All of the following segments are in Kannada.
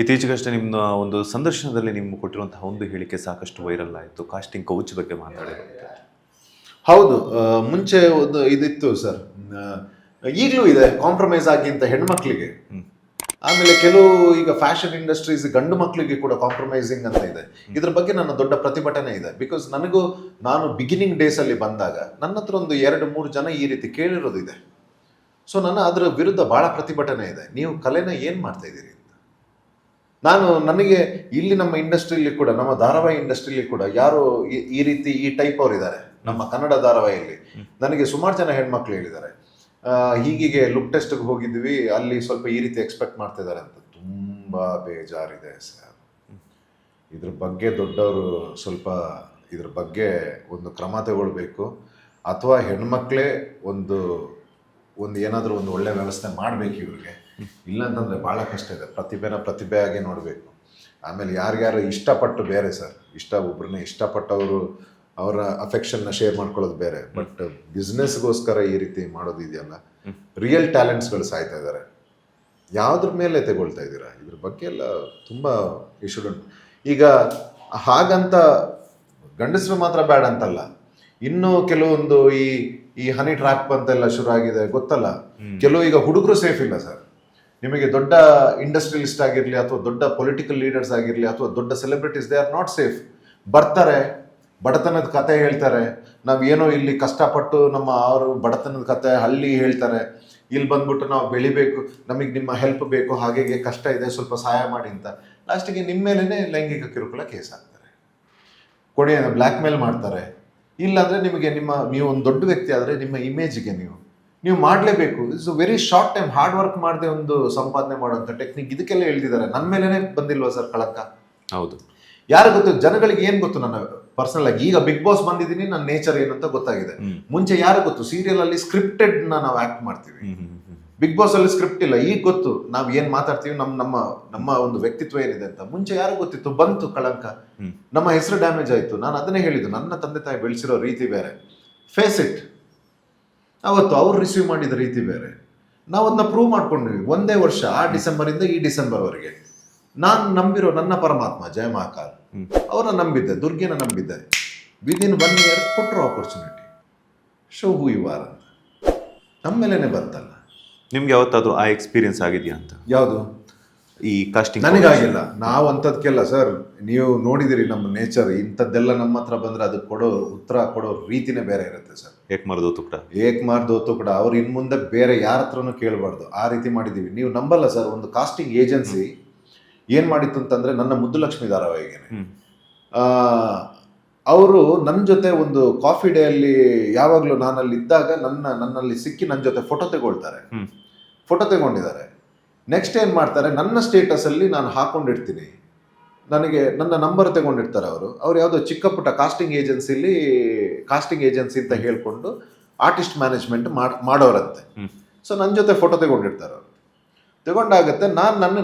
ಇತ್ತೀಚೆಗಷ್ಟೇ ನಿಮ್ಮ ಒಂದು ಸಂದರ್ಶನದಲ್ಲಿ ನಿಮ್ಮ ಕೊಟ್ಟಿರುವಂತಹ ಒಂದು ಹೇಳಿಕೆ ಸಾಕಷ್ಟು ವೈರಲ್ ಆಯಿತು. ಕಾಸ್ಟಿಂಗ್ ಕೌಚ್ ಬಗ್ಗೆ ಮಾತಾಡಿರುವಂಥದ್ದು. ಹೌದು. ಮುಂಚೆ ಒಂದು ಇದಿತ್ತು ಸರ್, ಈಗಲೂ ಇದೆ, ಕಾಂಪ್ರಮೈಸ್ ಆಗಿ ಅಂತ ಹೆಣ್ಮಕ್ಳಿಗೆ. ಆಮೇಲೆ ಕೆಲವು ಈಗ ಫ್ಯಾಷನ್ ಇಂಡಸ್ಟ್ರೀಸ್ ಗಂಡು ಮಕ್ಕಳಿಗೆ ಕೂಡ ಕಾಂಪ್ರಮೈಸಿಂಗ್ ಅಂತ ಇದೆ. ಇದ್ರ ಬಗ್ಗೆ ನನ್ನ ದೊಡ್ಡ ಪ್ರತಿಭಟನೆ ಇದೆ. ಬಿಕಾಸ್ ನಾನು ಬಿಗಿನಿಂಗ್ ಡೇಸ್ ಅಲ್ಲಿ ಬಂದಾಗ ನನ್ನ ಹತ್ರ ಒಂದು 2-3 ಜನ ಈ ರೀತಿ ಕೇಳಿರೋದಿದೆ. ಸೊ ಅದರ ವಿರುದ್ಧ ಬಹಳ ಪ್ರತಿಭಟನೆ ಇದೆ. ನೀವು ಕಲೆನ ಏನ್ ಮಾಡ್ತಾ ಇದ್ದೀರಿ ಅಂತ. ನನಗೆ ಇಲ್ಲಿ ನಮ್ಮ ಇಂಡಸ್ಟ್ರಿಯಲ್ಲಿ ಕೂಡ, ನಮ್ಮ ಧಾರಾವಾಹಿ ಇಂಡಸ್ಟ್ರಿಯಲ್ಲಿ ಕೂಡ ಯಾರು ಈ ರೀತಿ ಈ ಟೈಪ್ ಅವ್ರು ಇದ್ದಾರೆ. ನಮ್ಮ ಕನ್ನಡ ಧಾರಾವಾಹಿಯಲ್ಲಿ ನನಗೆ ಸುಮಾರು ಜನ ಹೆಣ್ಮಕ್ಳು ಹೇಳಿದ್ದಾರೆ, ಹೀಗೆ ಲುಕ್ ಟೆಸ್ಟ್ಗೆ ಹೋಗಿದ್ವಿ, ಅಲ್ಲಿ ಸ್ವಲ್ಪ ಈ ರೀತಿ ಎಕ್ಸ್ಪೆಕ್ಟ್ ಮಾಡ್ತಾ ಇದ್ದಾರೆ ಅಂತ. ತುಂಬಾ ಬೇಜಾರಿದೆ ಸರ್. ಇದ್ರ ಬಗ್ಗೆ ದೊಡ್ಡವರು ಸ್ವಲ್ಪ ಇದ್ರ ಬಗ್ಗೆ ಒಂದು ಕ್ರಮ ತಗೊಳ್ಬೇಕು, ಅಥವಾ ಹೆಣ್ಮಕ್ಳೇ ಒಂದು ಏನಾದರೂ ಒಂದು ಒಳ್ಳೆ ವ್ಯವಸ್ಥೆ ಮಾಡಬೇಕು ಇವ್ರಿಗೆ. ಇಲ್ಲಂತಂದ್ರೆ ಭಾಳ ಕಷ್ಟ ಇದೆ. ಪ್ರತಿಭೆಯಾಗಿ ನೋಡಬೇಕು. ಆಮೇಲೆ ಯಾರ್ಯಾರು ಇಷ್ಟಪಟ್ಟು ಬೇರೆ ಸರ್, ಒಬ್ಬರನ್ನ ಇಷ್ಟಪಟ್ಟವರು ಅವರ ಅಫೆಕ್ಷನ್ನ ಶೇರ್ ಮಾಡ್ಕೊಳ್ಳೋದು ಬೇರೆ. ಬಟ್ ಬಿಸ್ನೆಸ್ಗೋಸ್ಕರ ಈ ರೀತಿ ಮಾಡೋದು ಇದೆಯಲ್ಲ, ರಿಯಲ್ ಟ್ಯಾಲೆಂಟ್ಸ್ಗಳು ಸಾಯ್ತಾ ಇದ್ದಾರೆ. ಯಾವುದ್ರ ಮೇಲೆ ತಗೊಳ್ತಾ ಇದ್ದೀರಾ? ಇದ್ರ ಬಗ್ಗೆ ಎಲ್ಲ ತುಂಬ ಇಶ್ಯೂಡ್. ಈಗ ಹಾಗಂತ ಗಂಡಸರು ಮಾತ್ರ ಬ್ಯಾಡ್ ಅಂತಲ್ಲ, ಇನ್ನೂ ಕೆಲವೊಂದು ಈ ಹನಿ ಟ್ರ್ಯಾಪ್ ಅಂತೆಲ್ಲ ಶುರು ಆಗಿದೆ, ಗೊತ್ತಲ್ಲ. ಕೆಲವು ಈಗ ಹುಡುಗರು ಸೇಫ್ ಇಲ್ಲ ಸರ್. ನಿಮಗೆ ದೊಡ್ಡ ಇಂಡಸ್ಟ್ರಿಯಲಿಸ್ಟ್ ಆಗಿರಲಿ, ಅಥವಾ ದೊಡ್ಡ ಪೊಲಿಟಿಕಲ್ ಲೀಡರ್ಸ್ ಆಗಿರಲಿ, ಅಥವಾ ದೊಡ್ಡ celebrities, they are not safe. ಬರ್ತಾರೆ, ಬಡತನದ ಕತೆ ಹೇಳ್ತಾರೆ. ನಾವೇನೋ ಇಲ್ಲಿ ಕಷ್ಟಪಟ್ಟು ಅವರು ಬಡತನದ ಕತೆ ಹಳ್ಳಿ ಹೇಳ್ತಾರೆ. ಇಲ್ಲಿ ಬಂದ್ಬಿಟ್ಟು ನಾವು ಬೆಳಿಬೇಕು, ನಮಗೆ ನಿಮ್ಮ ಹೆಲ್ಪ್ ಬೇಕು, ಹಾಗೆ ಕಷ್ಟ ಇದೆ, ಸ್ವಲ್ಪ ಸಹಾಯ ಮಾಡಿ ಅಂತ. ಲಾಸ್ಟಿಗೆ ನಿಮ್ಮ ಮೇಲೇ ಲೈಂಗಿಕ ಕಿರುಕುಳ ಕೇಸ್ ಹಾಕ್ತಾರೆ, ಕೊಡಿ ಬ್ಲ್ಯಾಕ್ ಮೇಲ್ ಮಾಡ್ತಾರೆ. ಇಲ್ಲಾಂದ್ರೆ ನೀವು ಒಂದು ದೊಡ್ಡ ವ್ಯಕ್ತಿ ಆದರೆ ನಿಮ್ಮ ಇಮೇಜ್ಗೆ ನೀವು ಮಾಡಲೇಬೇಕು. It's very short time. Hard work ಮಾಡದೆ ಒಂದು ಸಂಪಾದನೆ ಮಾಡುವಂಥ ಟೆಕ್ನಿಕ್, ಇದಕ್ಕೆಲ್ಲ ಹೇಳ್ತಿದ್ದಾರೆ. ನನ್ನ ಮೇಲೇನೆ ಬಂದಿಲ್ವಾ ಸರ್ ಕಳಂಕ? ಹೌದು. ಯಾರು ಗೊತ್ತು? ಜನಗಳಿಗೆ ಏನ್ ಗೊತ್ತು? ನನ್ನ ಪರ್ಸನಲ್ ಆಗಿ ಈಗ ಬಿಗ್ ಬಾಸ್ ಬಂದಿದ್ದೀನಿ, ನನ್ನ ನೇಚರ್ ಏನು ಅಂತ ಗೊತ್ತಾಗಿದೆ. ಮುಂಚೆ ಯಾರು ಗೊತ್ತು? ಸೀರಿಯಲ್ ಅಲ್ಲಿ ಸ್ಕ್ರಿಪ್ಟೆಡ್ ನಾವು ಆಕ್ಟ್ ಮಾಡ್ತೀವಿ. ಬಿಗ್ ಬಾಸ್ ಅಲ್ಲಿ ಸ್ಕ್ರಿಪ್ಟ್ ಇಲ್ಲ. ಈಗ ಗೊತ್ತು ನಾವು ಏನ್ ಮಾತಾಡ್ತೀವಿ, ನಮ್ಮ ಒಂದು ವ್ಯಕ್ತಿತ್ವ ಏನಿದೆ ಅಂತ. ಮುಂಚೆ ಯಾರು ಗೊತ್ತಿತ್ತು? ಬಂತು ಕಳಂಕ, ನಮ್ಮ ಹೆಸರು ಡ್ಯಾಮೇಜ್ ಆಯ್ತು. ನಾನು ಅದನ್ನೇ ಹೇಳಿದ್ದು, ನನ್ನ ತಂದೆ ತಾಯಿ ಬೆಳೆಸಿರೋ ರೀತಿ ಬೇರೆ, ಫೇಸ್ ಇಟ್. ಅವತ್ತು ಅವ್ರು ರಿಸೀವ್ ಮಾಡಿದ ರೀತಿ ಬೇರೆ. ನಾವು ಅದನ್ನ ಪ್ರೂವ್ ಮಾಡ್ಕೊಂಡ್ವಿ. ಒಂದೇ ವರ್ಷ, ಆ ಡಿಸೆಂಬರ್ ಇಂದ ಈ ಡಿಸೆಂಬರ್ ವರೆಗೆ ನಾನು ನಂಬಿರೋ ನನ್ನ ಪರಮಾತ್ಮ ಜಯ ಮಹಾಕಾಲ್ ಅವ್ರನ್ನ ನಂಬಿದ್ದೆ, ದುರ್ಗೆನ ನಂಬಿದ್ದೆ. ವಿದಿನ್ 1 year ಕೊಟ್ಟರು opportunity. Show who you are ಅಂತ ನಮ್ಮ ಮೇಲೇನೆ ಬಂತಲ್ಲ. ನಿಮ್ಗೆ ಯಾವತ್ತಾದ್ರೂ ಆ ಎಕ್ಸ್ಪೀರಿಯನ್ಸ್ ಆಗಿದೆಯಾ ಅಂತ? ಯಾವುದು? ಈ ಕಾಸ್ಟಿಂಗ್? ನನಗಾಗಿಲ್ಲ. ನಾವು ಅಂಥದ್ಕೆಲ್ಲ ಸರ್, ನೀವು ನೋಡಿದಿರಿ ನಮ್ಮ ನೇಚರ್. ಇಂಥದ್ದೆಲ್ಲ ನಮ್ಮ ಹತ್ರ ಬಂದ್ರೆ ಅದಕ್ಕೆ ಉತ್ತರ ಕೊಡೋ ರೀತಿನೇ ಬೇರೆ ಇರುತ್ತೆ ಸರ್. ಏಕ್ ಮಾರ್ದೋತು ಕೂಡ ಅವ್ರು ಇನ್ ಮುಂದೆ ಬೇರೆ ಯಾರ ಹತ್ರನೂ ಕೇಳಬಾರ್ದು. ಆ ರೀತಿ ಮಾಡಿದೀವಿ. ನೀವು ನಂಬಲ್ಲ ಸರ್, ಒಂದು ಕಾಸ್ಟಿಂಗ್ ಏಜೆನ್ಸಿ ಏನ್ ಮಾಡಿತ್ತು ಅಂತಂದ್ರೆ, ನನ್ನ ಮುದ್ದುಲಕ್ಷ್ಮಿ ಧಾರಾವಾಹಿಗೆ ಅವರು ನನ್ನ ಜೊತೆ ಒಂದು ಕಾಫಿ ಡೇ ಅಲ್ಲಿ, ಯಾವಾಗಲೂ ನಾನಲ್ಲಿ ಇದ್ದಾಗ ನನ್ನಲ್ಲಿ ಸಿಕ್ಕಿ ನನ್ನ ಜೊತೆ ಫೋಟೋ ತಗೊಂಡಿದ್ದಾರೆ. ನೆಕ್ಸ್ಟ್ ಏನ್ ಮಾಡ್ತಾರೆ, ನನ್ನ ಸ್ಟೇಟಸ್ ಅಲ್ಲಿ ನಾನು ಹಾಕೊಂಡಿರ್ತೀನಿ, ನನಗೆ ನನ್ನ ನಂಬರ್ ತಗೊಂಡಿರ್ತಾರೆ ಅವ್ರು ಯಾವುದೋ ಚಿಕ್ಕ ಪುಟ್ಟ ಕಾಸ್ಟಿಂಗ್ ಏಜೆನ್ಸಿ ಅಂತ ಹೇಳ್ಕೊಂಡು ಆರ್ಟಿಸ್ಟ್ ಮ್ಯಾನೇಜ್ಮೆಂಟ್ ಮಾಡೋರಂತೆ. ಸೊ ನನ್ನ ಜೊತೆ ಫೋಟೋ ತಗೊಂಡಿರ್ತಾರೆ ಅವರು. ತಗೊಂಡಾಗತ್ತೆ,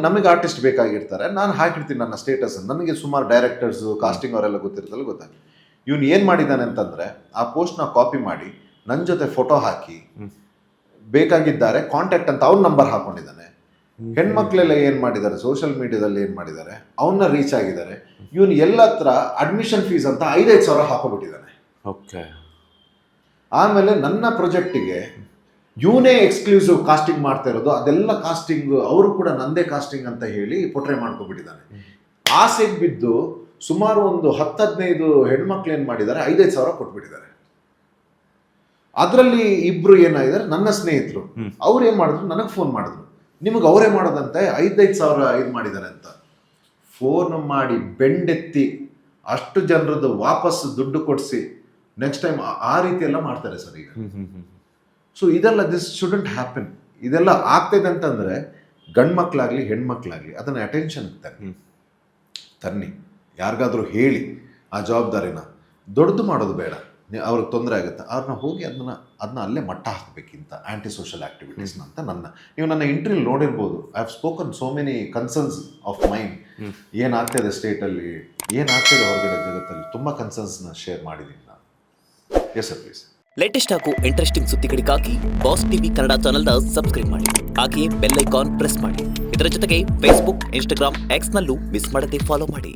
ನಮಗೆ ಆರ್ಟಿಸ್ಟ್ ಬೇಕಾಗಿರ್ತಾರೆ, ನಾನು ಹಾಕಿರ್ತೀನಿ ನನ್ನ ಸ್ಟೇಟಸ್. ನನಗೆ ಸುಮಾರು ಡೈರೆಕ್ಟರ್ಸ್, ಕಾಸ್ಟಿಂಗ್ ಅವರೆಲ್ಲ ಗೊತ್ತಿರ್ತಲ್ಲ, ಗೊತ್ತಾಗ್ತದೆ. ಇವನು ಏನು ಮಾಡಿದ್ದಾನೆ ಅಂತಂದ್ರೆ, ಆ ಪೋಸ್ಟ್ನ ಕಾಪಿ ಮಾಡಿ ನನ್ನ ಜೊತೆ ಫೋಟೋ ಹಾಕಿ, ಬೇಕಾಗಿದ್ದಾರೆ ಕಾಂಟ್ಯಾಕ್ಟ್ ಅಂತ ಅವ್ನ ನಂಬರ್ ಹಾಕೊಂಡಿದ್ದಾನೆ. ಹೆಣ್ಮಕ್ಳೆಲ್ಲ ಏನ್ ಮಾಡಿದ್ದಾರೆ, ಸೋಷಿಯಲ್ ಮೀಡಿಯಾದಲ್ಲಿ ಏನ್ ಮಾಡಿದ್ದಾರೆ, ಅವನ್ನ ರೀಚ್ ಆಗಿದ್ದಾರೆ. ಇವನು ಎಲ್ಲ ಹತ್ರ ಅಡ್ಮಿಷನ್ ಫೀಸ್ ಅಂತ 5,000 ಸಾವಿರ ಹಾಕೋಬಿಟ್ಟಿದ್ದಾನೆ. ಓಕೆ. ಆಮೇಲೆ ನನ್ನ ಪ್ರಾಜೆಕ್ಟಿಗೆ ಇವನೇ ಎಕ್ಸ್ಕ್ಲೂಸಿವ್ ಕಾಸ್ಟಿಂಗ್ ಮಾಡ್ತಾ ಇರೋದು. ಅದೆಲ್ಲ ಕಾಸ್ಟಿಂಗ್ ಅವರು ಕೂಡ ನಂದೇ ಕಾಸ್ಟಿಂಗ್ ಅಂತ ಹೇಳಿ ಪೊಟ್ರೆ ಮಾಡ್ಕೊಬಿಟ್ಟಿದ್ದಾನೆ. ಆಸೆಗೆ ಬಿದ್ದು ಸುಮಾರು ಒಂದು 10-15 ಹೆಣ್ಮಕ್ಳು ಏನ್ ಮಾಡಿದ್ದಾರೆ, 5,000 ಸಾವಿರ ಕೊಟ್ಬಿಟ್ಟಿದ್ದಾರೆ. ಅದರಲ್ಲಿ ಇಬ್ರು ಏನಾಗಿದ್ದಾರೆ, ನನ್ನ ಸ್ನೇಹಿತರು. ಅವ್ರು ಏನ್ ಮಾಡಿದ್ರು, ನನಗೆ ಫೋನ್ ಮಾಡಿದ್ರು, ನಿಮಗೆ ಅವರೇ ಮಾಡೋದಂತೆ 5,000 ಸಾವಿರ ಇದು ಮಾಡಿದ್ದಾರೆ ಅಂತ. ಫೋನ್ ಮಾಡಿ ಬೆಂಡೆತ್ತಿ ಅಷ್ಟು ಜನರದ್ದು ವಾಪಸ್ ದುಡ್ಡು ಕೊಡಿಸಿ ನೆಕ್ಸ್ಟ್ ಟೈಮ್ ಆ ರೀತಿ ಎಲ್ಲ ಮಾಡ್ತಾರೆ ಸರ್ ಈಗ. ಸೊ ಇದೆಲ್ಲ ದಿಸ್ ಶುಡಂಟ್ ಹ್ಯಾಪನ್. ಇದೆಲ್ಲ ಆಗ್ತಿದೆ ಅಂತಂದ್ರೆ ಗಂಡು ಮಕ್ಕಳಾಗ್ಲಿ ಹೆಣ್ಮಕ್ಳಾಗ್ಲಿ ಅದನ್ನ ಅಟೆನ್ಷನ್ ತನ್ನಿ. ಯಾರಿಗಾದ್ರೂ ಹೇಳಿ ಆ ಜವಾಬ್ದಾರಿನ. ದೊಡ್ಡದು ಮಾಡೋದು ಬೇಡ, ಅವ್ರಿಗೆ ತೊಂದರೆ ಆಗುತ್ತೆ. ಅವ್ರನ್ನ ಹೋಗಿ ಅದನ್ನ ಅಲ್ಲೇ ಮಟ್ಟ ಹಾಕಬೇಕಿಂತ ಆ್ಯಂಟಿ ಸೋಷಿಯಲ್ ಆ್ಯಕ್ಟಿವಿಟೀಸ್ನ ಅಂತ ನೀವು ನನ್ನ ಇಂಟರ್ವ್ಯೂ ನೋಡಿರ್ಬೋದು. I have spoken so many concerns of mind. ಏನಾಗ್ತಿದೆ ಸ್ಟೇಟಲ್ಲಿ, ಏನಾಗ್ತಿದೆ ಹೊರಗಡೆ ಜಗತ್ತಲ್ಲಿ, ತುಂಬ ಕನ್ಸರ್ನ್ಸ್ನ ಶೇರ್ ಮಾಡಿದ್ದೀನಿ ನಾನು. Yes sir, please. ಲೇಟೆಸ್ಟ್ ಹಾಗೂ ಇಂಟ್ರೆಸ್ಟಿಂಗ್ ಸುದ್ದಿಗಳಿಗಾಗಿ ಬಾಸ್ ಟಿವಿ ಕನ್ನಡ ಚಾನೆಲ್ನ ಸಬ್ಸ್ಕ್ರೈಬ್ ಮಾಡಿ. ಹಾಗೆಯೇ ಬೆಲ್ ಐಕಾನ್ ಪ್ರೆಸ್ ಮಾಡಿ. ಇದರ ಜೊತೆಗೆ ಫೇಸ್ಬುಕ್, ಇನ್ಸ್ಟಾಗ್ರಾಮ್, ಎಕ್ಸ್ನಲ್ಲೂ ಮಿಸ್ ಮಾಡದೆ ಫಾಲೋ ಮಾಡಿ.